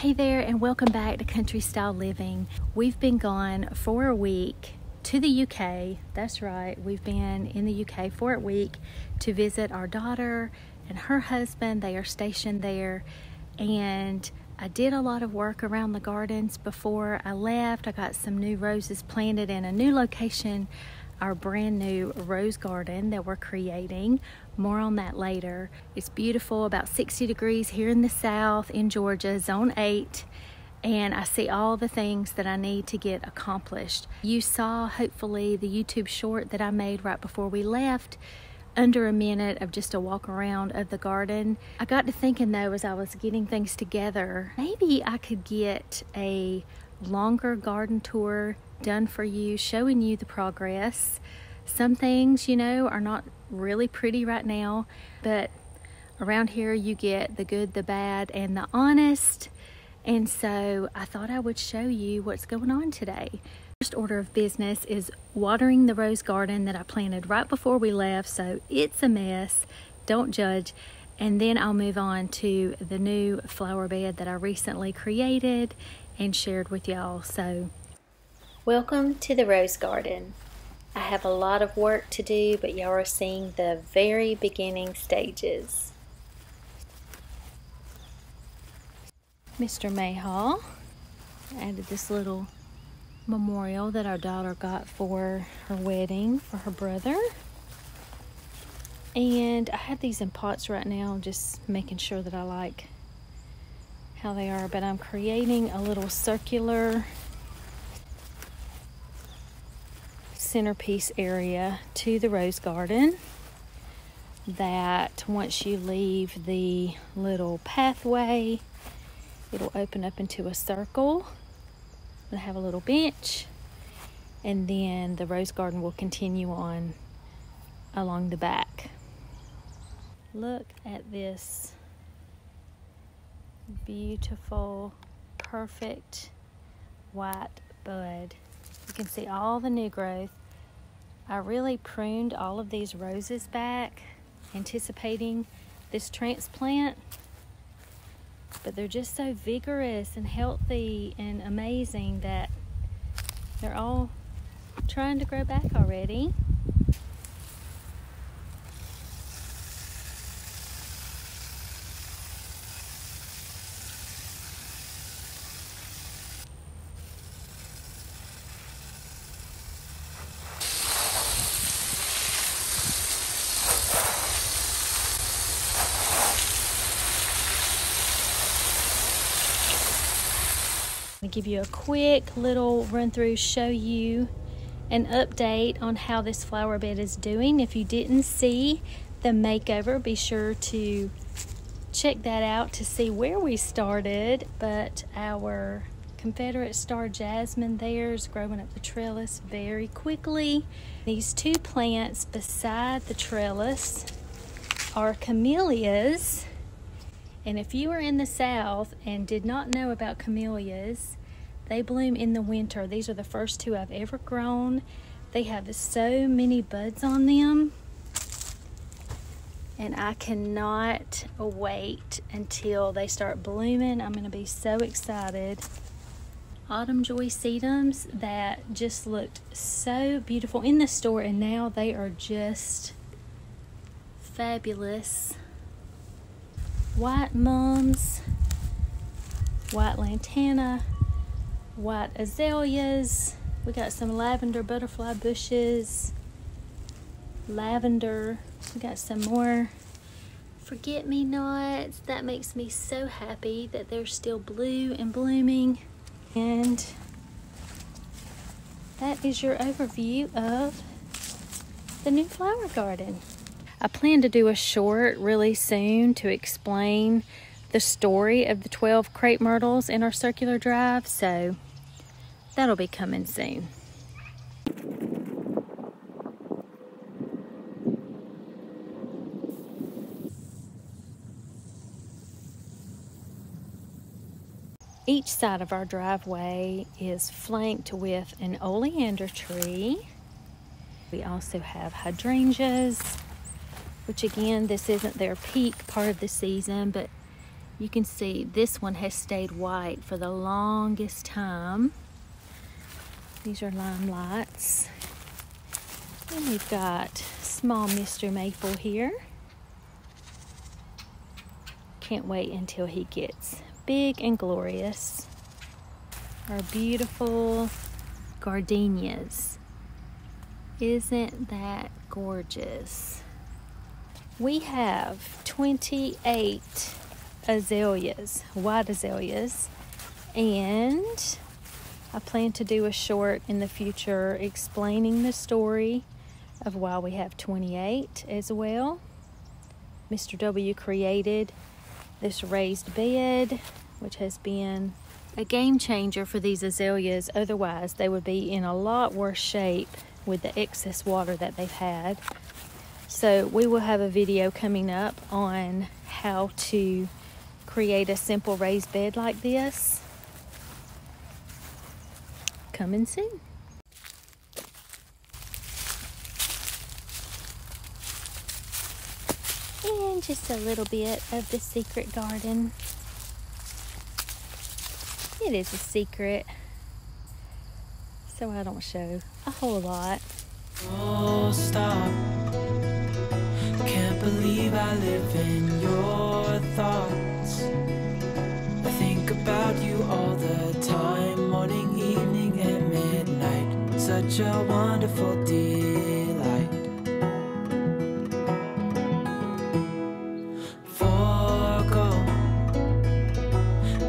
Hey there, and welcome back to Country Style Living. We've been gone for a week to the UK. That's right, we've been in the UK for a week to visit our daughter and her husband. They are stationed there, and I did a lot of work around the gardens before I left. I got some new roses planted in a new location, our brand new rose garden that we're creating. More on that later. It's beautiful, about 60 degrees here in the south in Georgia, zone 8, and I see all the things that I need to get accomplished. You saw hopefully the YouTube short that I made right before we left, under a minute of just a walk around of the garden. I got to thinking though, as I was getting things together, maybe I could get a longer garden tour done for you, showing you the progress. Some things, you know, are not really pretty right now, but around here you get the good, the bad, and the honest. And so I thought I would show you what's going on today. First order of business is watering the rose garden that I planted right before we left, so it's a mess. Don't judge. And then I'll move on to the new flower bed that I recently created and shared with y'all. So welcome to the rose garden. I have a lot of work to do, but y'all are seeing the very beginning stages. Mr. Mayhaw added this little memorial that our daughter got for her wedding for her brother. And I have these in pots right now, just making sure that I like how they are, but I'm creating a little circular centerpiece area to the rose garden that once you leave the little pathway, it'll open up into a circle. We'll have a little bench, and then the rose garden will continue on along the back. Look at this beautiful, perfect white bud. You can see all the new growth. I really pruned all of these roses back, anticipating this transplant, but they're just so vigorous and healthy and amazing that they're all trying to grow back already. I'm going to give you a quick little run through, show you an update on how this flower bed is doing. If you didn't see the makeover, be sure to check that out to see where we started. But our Confederate star jasmine there is growing up the trellis very quickly. These two plants beside the trellis are camellias. And if you are in the south and did not know about camellias, they bloom in the winter. These are the first two I've ever grown. They have so many buds on them, and I cannot wait until they start blooming. I'm going to be so excited. Autumn joy sedums that just looked so beautiful in the store, and now they are just fabulous. White mums, white lantana, white azaleas. We got some lavender butterfly bushes, lavender. We got some more forget-me-nots. That makes me so happy that they're still blue and blooming. And that is your overview of the new flower garden. I plan to do a short really soon to explain the story of the 12 crepe myrtles in our circular drive, so that'll be coming soon. Each side of our driveway is flanked with an oleander tree. We also have hydrangeas, which again, this isn't their peak part of the season, but You can see this one has stayed white for the longest time. These are lime lights. And we've got small Mr. Maple here. Can't wait until he gets big and glorious. Our beautiful gardenias. Isn't that gorgeous? We have 28 azaleas, white azaleas, and I plan to do a short in the future explaining the story of why we have 28 as well. Mr. W created this raised bed, which has been a game changer for these azaleas. Otherwise, they would be in a lot worse shape with the excess water that they've had. So we will have a video coming up on how to create a simple raised bed like this. Coming soon. And just a little bit of the secret garden. It is a secret, so I don't show a whole lot. Oh, stop. Can't believe I live in your thoughts. I think about you all the time, morning, evening, and midnight. Such a wonderful delight. Forgo,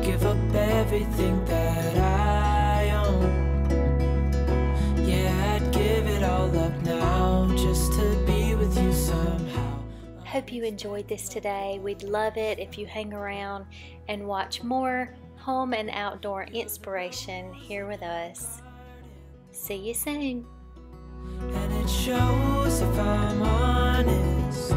give up everything that I own. Yeah, I'd give it all up now just to be with you somehow. Hope you enjoyed this today. We'd love it if you hang around and watch more home and outdoor inspiration here with us. See you soon. And it shows if I'm honest.